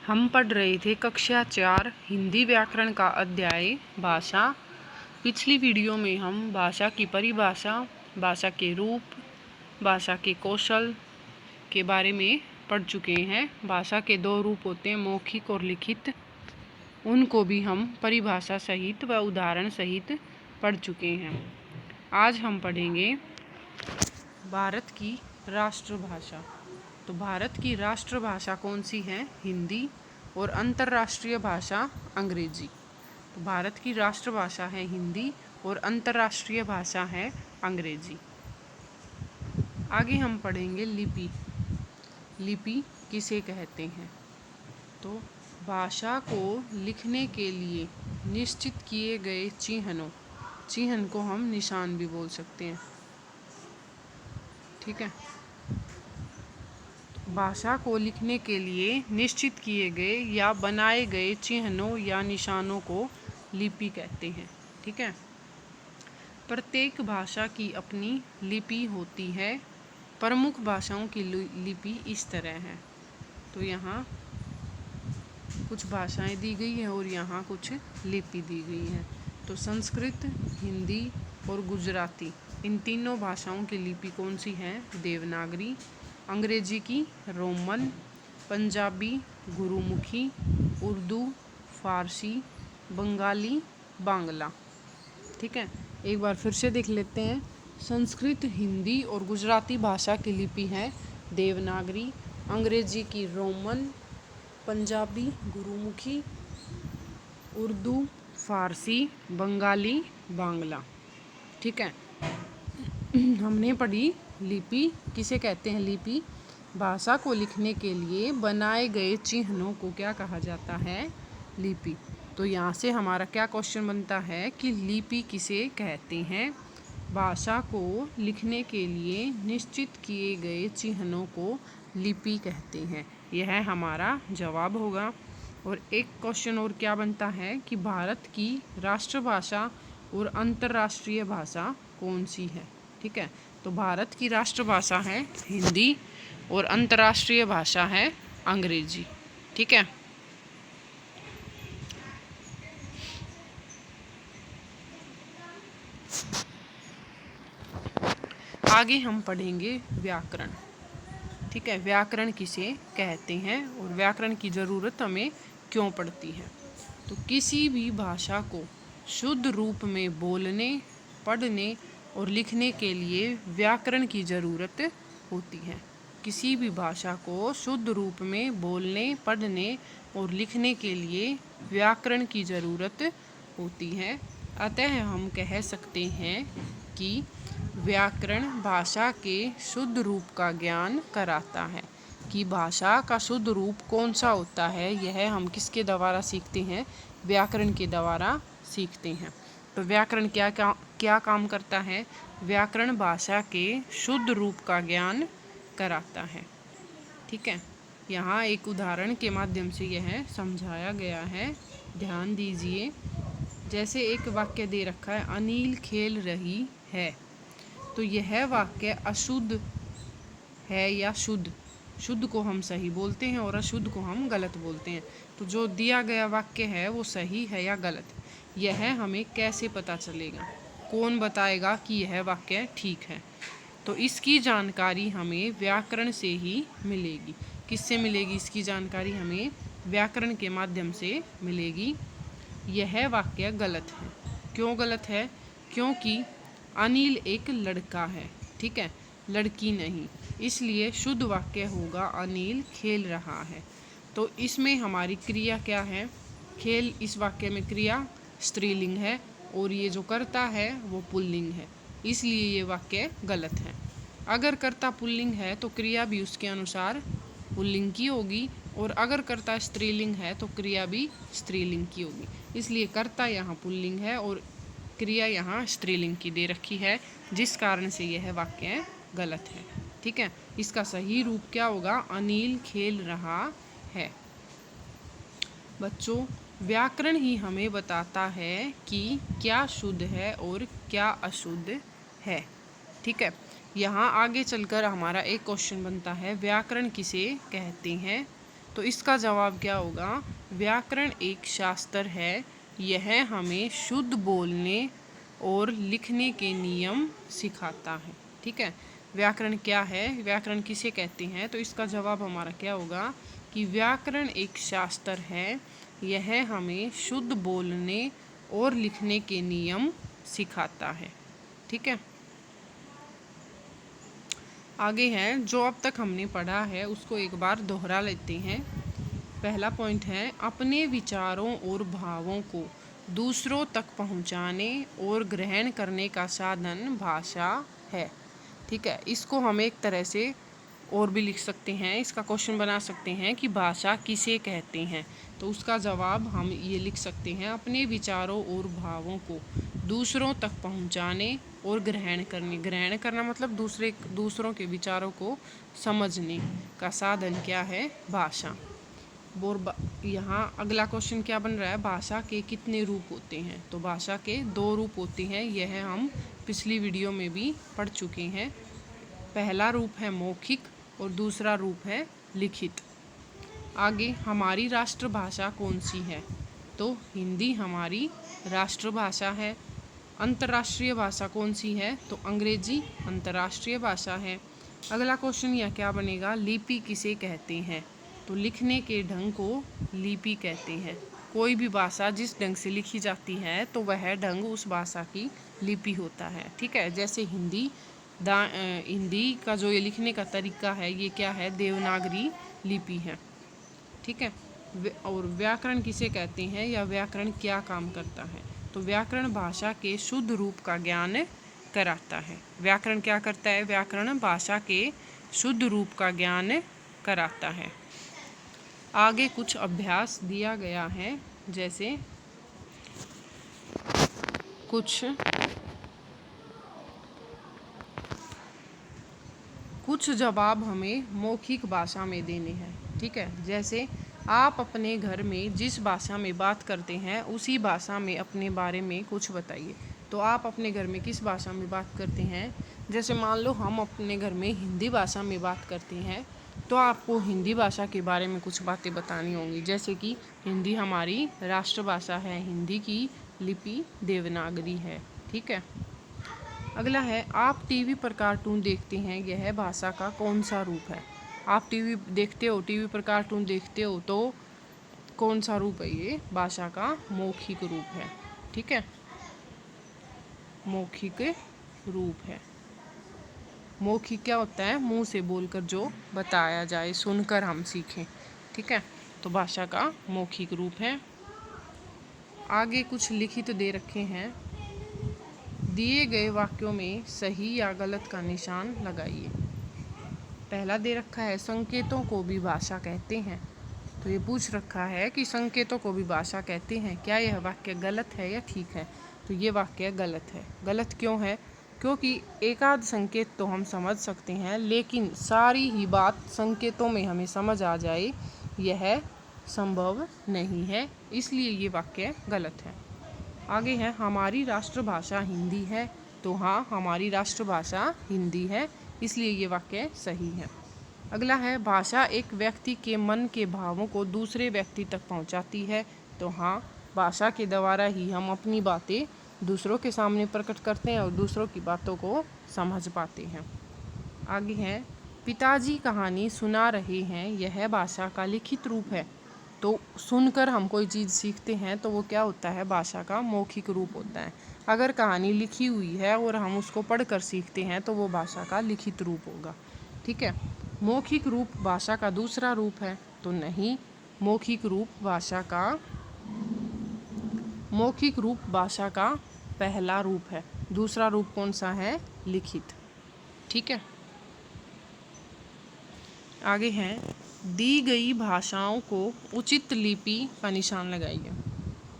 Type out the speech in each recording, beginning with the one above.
हम पढ़ रहे थे कक्षा 4 हिंदी व्याकरण का अध्याय भाषा। पिछली वीडियो में हम भाषा की परिभाषा, भाषा के रूप, भाषा के कौशल के बारे में पढ़ चुके हैं। भाषा के दो रूप होते हैं, मौखिक और लिखित। उनको भी हम परिभाषा सहित व उदाहरण सहित पढ़ चुके हैं। आज हम पढ़ेंगे भारत की राष्ट्रभाषा। तो भारत की राष्ट्रभाषा कौन सी है? हिंदी। और अंतर्राष्ट्रीय भाषा अंग्रेजी। तो भारत की राष्ट्रभाषा है हिंदी और अंतर्राष्ट्रीय भाषा है अंग्रेजी। आगे हम पढ़ेंगे लिपि। लिपि किसे कहते हैं? तो भाषा को लिखने के लिए निश्चित किए गए चिन्ह को हम निशान भी बोल सकते हैं। ठीक है। भाषा को लिखने के लिए निश्चित किए गए या बनाए गए चिन्हों या निशानों को लिपि कहते हैं। ठीक है। प्रत्येक भाषा की अपनी लिपि होती है। प्रमुख भाषाओं की लिपि इस तरह है। तो यहाँ कुछ भाषाएं दी गई हैं और यहाँ कुछ लिपि दी गई है। तो संस्कृत, हिंदी और गुजराती, इन तीनों भाषाओं की लिपि कौन सी है? देवनागरी। अंग्रेजी की रोमन, पंजाबी गुरुमुखी, उर्दू, फारसी, बंगाली, बांग्ला। ठीक है। एक बार फिर से देख लेते हैं। संस्कृत, हिंदी और गुजराती भाषा की लिपि है देवनागरी। अंग्रेजी की रोमन, पंजाबी गुरुमुखी, उर्दू, फारसी, बंगाली, बांग्ला। ठीक है। हमने पढ़ी लिपि किसे कहते हैं? लिपि भाषा को लिखने के लिए बनाए गए चिन्हों को क्या कहा जाता है? लिपि। तो यहाँ से हमारा क्या क्वेश्चन बनता है कि लिपि किसे कहते हैं? भाषा को लिखने के लिए निश्चित किए गए चिन्हों को लिपि कहते हैं। यह हमारा जवाब होगा। और एक क्वेश्चन और क्या बनता है कि भारत की राष्ट्रभाषा और अंतर्राष्ट्रीय भाषा कौन सी है? ठीक है। तो भारत की राष्ट्रभाषा है हिंदी और अंतर्राष्ट्रीय भाषा है अंग्रेजी। ठीक है। आगे हम पढ़ेंगे व्याकरण। ठीक है। व्याकरण किसे कहते हैं और व्याकरण की ज़रूरत हमें क्यों पड़ती है? तो किसी भी भाषा को शुद्ध रूप में बोलने, पढ़ने और लिखने के लिए व्याकरण की ज़रूरत होती है। किसी भी भाषा को शुद्ध रूप में बोलने, पढ़ने और लिखने के लिए व्याकरण की ज़रूरत होती है। अतः हम कह सकते हैं कि व्याकरण भाषा के शुद्ध रूप का ज्ञान कराता है। कि भाषा का शुद्ध रूप कौन सा होता है, यह हम किसके द्वारा सीखते हैं? व्याकरण के द्वारा सीखते हैं। तो व्याकरण क्या काम करता है? व्याकरण भाषा के शुद्ध रूप का ज्ञान कराता है। ठीक है। यहाँ एक उदाहरण के माध्यम से यह समझाया गया है। ध्यान दीजिए। जैसे एक वाक्य दे रखा है, अनिल खेल रही है। तो यह वाक्य अशुद्ध है या शुद्ध? शुद्ध को हम सही बोलते हैं और अशुद्ध को हम गलत बोलते हैं। तो जो दिया गया वाक्य है वो सही है या गलत? यह हमें कैसे पता चलेगा? कौन बताएगा कि यह वाक्य ठीक है? तो इसकी जानकारी हमें व्याकरण से ही मिलेगी। किससे मिलेगी इसकी जानकारी? हमें व्याकरण के माध्यम से मिलेगी। यह वाक्य गलत है। क्यों गलत है? क्योंकि अनिल एक लड़का है। ठीक है, लड़की नहीं। इसलिए शुद्ध वाक्य होगा अनिल खेल रहा है। तो इसमें हमारी क्रिया क्या है? खेल। इस वाक्य में क्रिया स्त्रीलिंग है और ये जो कर्ता है वो पुल्लिंग है। इसलिए ये वाक्य गलत है। अगर कर्ता पुल्लिंग है तो क्रिया भी उसके अनुसार पुल्लिंग की होगी, और अगर कर्ता स्त्रीलिंग है तो क्रिया भी स्त्रीलिंग की होगी। इसलिए कर्ता यहाँ पुल्लिंग है और क्रिया यहाँ स्त्रीलिंग की दे रखी है, जिस कारण से यह वाक्य गलत है। ठीक है। इसका सही रूप क्या होगा? अनिल खेल रहा है। बच्चों, व्याकरण ही हमें बताता है कि क्या शुद्ध है और क्या अशुद्ध है। ठीक है। यहाँ आगे चलकर हमारा एक क्वेश्चन बनता है, व्याकरण किसे कहते हैं? तो इसका जवाब क्या होगा? व्याकरण एक शास्त्र है, यह हमें शुद्ध बोलने और लिखने के नियम सिखाता है। ठीक है, व्याकरण क्या है, व्याकरण किसे कहते हैं? तो इसका जवाब हमारा क्या होगा कि व्याकरण एक शास्त्र है, यह हमें शुद्ध बोलने और लिखने के नियम सिखाता है। ठीक है, आगे है जो अब तक हमने पढ़ा है उसको एक बार दोहरा लेते हैं। पहला पॉइंट है, अपने विचारों और भावों को दूसरों तक पहुंचाने और ग्रहण करने का साधन भाषा है। ठीक है, इसको हम एक तरह से और भी लिख सकते हैं, इसका क्वेश्चन बना सकते हैं कि भाषा किसे कहते हैं। तो उसका जवाब हम ये लिख सकते हैं, अपने विचारों और भावों को दूसरों तक पहुंचाने और ग्रहण करने। ग्रहण करना मतलब दूसरों के विचारों को समझने का साधन क्या है? भाषा। और यहाँ अगला क्वेश्चन क्या बन रहा है? भाषा के कितने रूप होते हैं? तो भाषा के 2 रूप होते हैं, यह हम पिछली वीडियो में भी पढ़ चुके हैं। पहला रूप है मौखिक और दूसरा रूप है लिखित। आगे, हमारी राष्ट्रभाषा कौन सी है? तो हिंदी हमारी राष्ट्रभाषा है। अंतर्राष्ट्रीय भाषा कौन सी है? तो अंग्रेजी अंतर्राष्ट्रीय भाषा है। अगला क्वेश्चन यह क्या बनेगा? लिपि किसे कहते हैं? तो लिखने के ढंग को लिपि कहते हैं। कोई भी भाषा जिस ढंग से लिखी जाती है तो वह ढंग उस भाषा की लिपि होता है। ठीक है, जैसे हिंदी का जो ये लिखने का तरीका है ये क्या है? देवनागरी लिपि है। ठीक है, और व्याकरण किसे कहते हैं या व्याकरण क्या काम करता है? तो व्याकरण भाषा के शुद्ध रूप का ज्ञान कराता है। व्याकरण क्या करता है? व्याकरण भाषा के शुद्ध रूप का ज्ञान कराता है। आगे कुछ अभ्यास दिया गया है, जैसे कुछ जवाब हमें मौखिक भाषा में देने हैं। ठीक है, जैसे आप अपने घर में जिस भाषा में बात करते हैं उसी भाषा में अपने बारे में कुछ बताइए। तो आप अपने घर में किस भाषा में बात करते हैं? जैसे मान लो हम अपने घर में हिंदी भाषा में बात करते हैं, तो आपको हिंदी भाषा के बारे में कुछ बातें बतानी होंगी, जैसे कि हिंदी हमारी राष्ट्रभाषा है, हिंदी की लिपि देवनागरी है। ठीक है, अगला है, आप टीवी पर कार्टून देखते हैं, यह भाषा का कौन सा रूप है? आप टीवी देखते हो, टीवी पर कार्टून देखते हो, तो कौन सा रूप है? ये भाषा का मौखिक रूप है। ठीक है, मौखिक रूप है। मौखिक क्या होता है? मुंह से बोलकर जो बताया जाए, सुनकर हम सीखें। ठीक है, तो भाषा का मौखिक रूप है। आगे कुछ लिखित दे रखे हैं, दिए गए वाक्यों में सही या गलत का निशान लगाइए। पहला दे रखा है, संकेतों को भी भाषा कहते हैं। तो ये पूछ रखा है कि संकेतों को भी भाषा कहते हैं, क्या यह वाक्य गलत है या ठीक है? तो ये वाक्य गलत है। गलत क्यों है? क्योंकि एकाध संकेत तो हम समझ सकते हैं, लेकिन सारी ही बात संकेतों में हमें समझ आ जाए यह संभव नहीं है, इसलिए ये वाक्य गलत है। आगे है, हमारी राष्ट्रभाषा हिंदी है। तो हाँ, हमारी राष्ट्रभाषा हिंदी है, इसलिए ये वाक्य सही है। अगला है, भाषा एक व्यक्ति के मन के भावों को दूसरे व्यक्ति तक पहुंचाती है। तो हाँ, भाषा के द्वारा ही हम अपनी बातें दूसरों के सामने प्रकट करते हैं और दूसरों की बातों को समझ पाते हैं। आगे है, पिताजी कहानी सुना रहे हैं, यह भाषा का लिखित रूप है। तो सुनकर हम कोई चीज़ सीखते हैं तो वो क्या होता है? भाषा का मौखिक रूप होता है। अगर कहानी लिखी हुई है और हम उसको पढ़कर सीखते हैं तो वो भाषा का लिखित रूप होगा। ठीक है, मौखिक रूप भाषा का दूसरा रूप है? तो नहीं, मौखिक रूप भाषा का पहला रूप है। दूसरा रूप कौन सा है? लिखित। ठीक है, आगे है, दी गई भाषाओं को उचित लिपि का निशान लगाइए।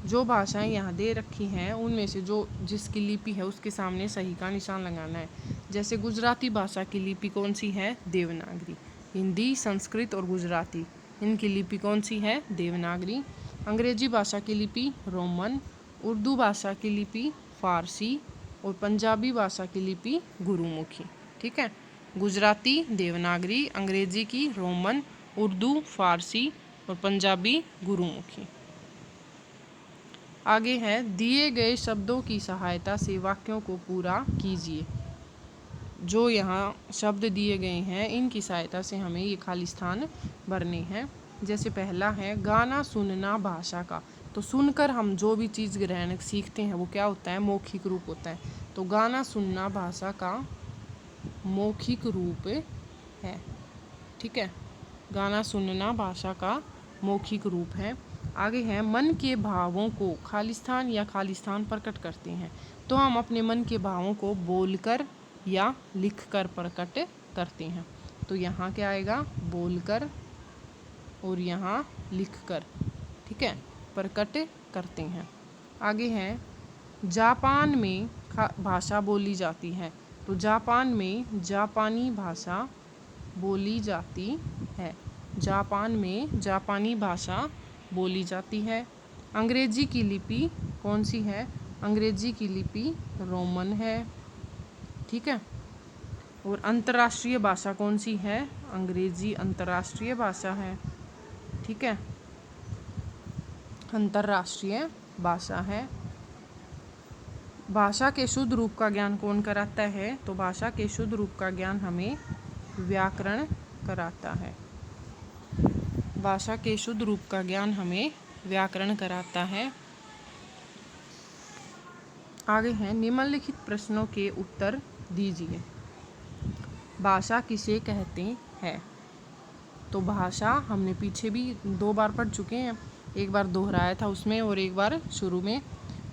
जो भाषाएं यहाँ दे रखी हैं उनमें से जिसकी लिपि है उसके सामने सही का निशान लगाना है। जैसे गुजराती भाषा की लिपि कौन सी है? देवनागरी। हिंदी, संस्कृत और गुजराती, इनकी लिपि कौन सी है? देवनागरी। अंग्रेजी भाषा की लिपि रोमन। उर्दू भाषा की लिपि फारसी और पंजाबी भाषा की लिपि गुरुमुखी। ठीक है, गुजराती देवनागरी, अंग्रेजी की रोमन, उर्दू, फारसी और पंजाबी गुरुमुखी। आगे है, दिए गए शब्दों की सहायता से वाक्यों को पूरा कीजिए। जो यहाँ शब्द दिए गए हैं इनकी सहायता से हमें ये खाली स्थान भरने हैं। जैसे पहला है गाना सुनना भाषा का। तो सुनकर हम जो भी चीज़ ग्रहण सीखते हैं वो क्या होता है, मौखिक रूप होता है। तो गाना सुनना भाषा का मौखिक रूप है। ठीक है, गाना सुनना भाषा का मौखिक रूप है। आगे है, मन के भावों को खालिस्तान या खालिस्तान प्रकट करते हैं। तो हम अपने मन के भावों को बोलकर या लिखकर प्रकट करते हैं। तो यहाँ क्या आएगा, बोलकर और यहाँ लिखकर। ठीक है, प्रकट करते हैं। आगे है, जापान में भाषा बोली जाती है। तो जापान में जापानी भाषा बोली जाती है। जापान में जापानी भाषा बोली जाती है। अंग्रेजी की लिपि कौन सी है, अंग्रेजी की लिपि रोमन है। ठीक है, और अंतर्राष्ट्रीय भाषा कौन सी है, अंग्रेजी अंतर्राष्ट्रीय भाषा है। ठीक है, अंतर्राष्ट्रीय भाषा है। भाषा के शुद्ध रूप का ज्ञान कौन कराता है, तो भाषा के शुद्ध रूप का ज्ञान हमें व्याकरण कराता है। भाषा के शुद्ध रूप का ज्ञान हमें व्याकरण कराता है। आगे है, निम्नलिखित प्रश्नों के उत्तर दीजिए। भाषा किसे कहते हैं। तो भाषा हमने पीछे भी 2 बार पढ़ चुके हैं, एक बार दोहराया था उसमें और एक बार शुरू में।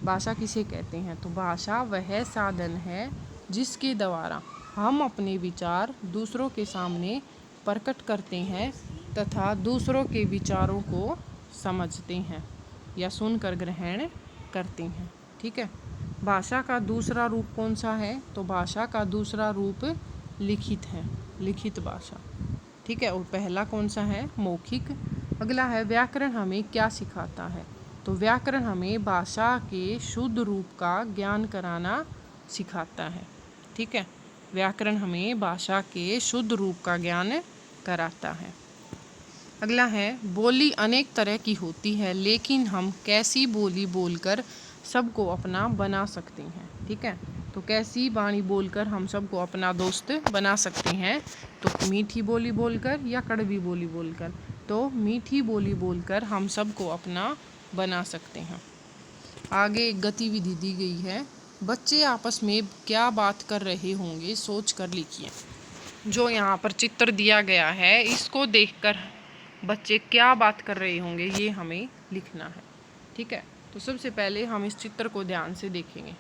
भाषा किसे कहते हैं, तो भाषा वह साधन है जिसके द्वारा हम अपने विचार दूसरों के सामने प्रकट करते हैं तथा दूसरों के विचारों को समझते हैं या सुनकर ग्रहण करते हैं। ठीक है, भाषा का दूसरा रूप कौन सा है, तो भाषा का दूसरा रूप लिखित है, लिखित भाषा। ठीक है, और पहला कौन सा है, मौखिक। अगला है, व्याकरण हमें क्या सिखाता है। तो व्याकरण हमें भाषा के शुद्ध रूप का ज्ञान कराना सिखाता है। ठीक है, व्याकरण हमें भाषा के शुद्ध रूप का ज्ञान कराता है। अगला है, बोली अनेक तरह की होती है लेकिन हम कैसी बोली बोलकर सबको अपना बना सकते हैं। ठीक है, तो कैसी वाणी बोलकर हम सबको अपना दोस्त बना सकते हैं, तो मीठी बोली बोलकर या कड़वी बोली बोलकर। तो मीठी बोली बोलकर हम सबको अपना बना सकते हैं। आगे एक गतिविधि दी गई है, बच्चे आपस में क्या बात कर रहे होंगे सोच कर लिखिए। जो यहाँ पर चित्र दिया गया है इसको देखकर बच्चे क्या बात कर रहे होंगे ये हमें लिखना है। ठीक है, तो सबसे पहले हम इस चित्र को ध्यान से देखेंगे।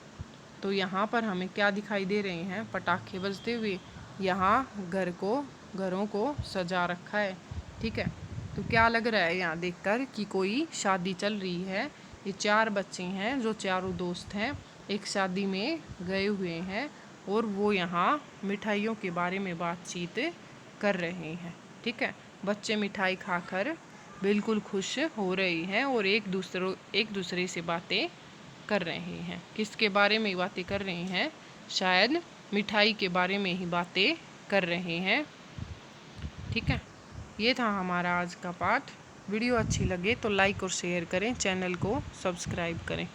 तो यहाँ पर हमें क्या दिखाई दे रहे हैं, पटाखे बजते हुए। यहाँ घरों को सजा रखा है। ठीक है, तो क्या लग रहा है यहाँ देखकर कि कोई शादी चल रही है। ये 4 बच्चे हैं जो चारों दोस्त हैं, एक शादी में गए हुए हैं और वो यहाँ मिठाइयों के बारे में बातचीत कर रहे हैं। ठीक है, बच्चे मिठाई खाकर बिल्कुल खुश हो रहे हैं और एक दूसरे से बातें कर रहे हैं। किसके बारे में बातें कर रहे हैं, शायद मिठाई के बारे में ही बातें कर रहे हैं। ठीक है, ये था हमारा आज का पाठ। वीडियो अच्छी लगे तो लाइक और शेयर करें, चैनल को सब्सक्राइब करें।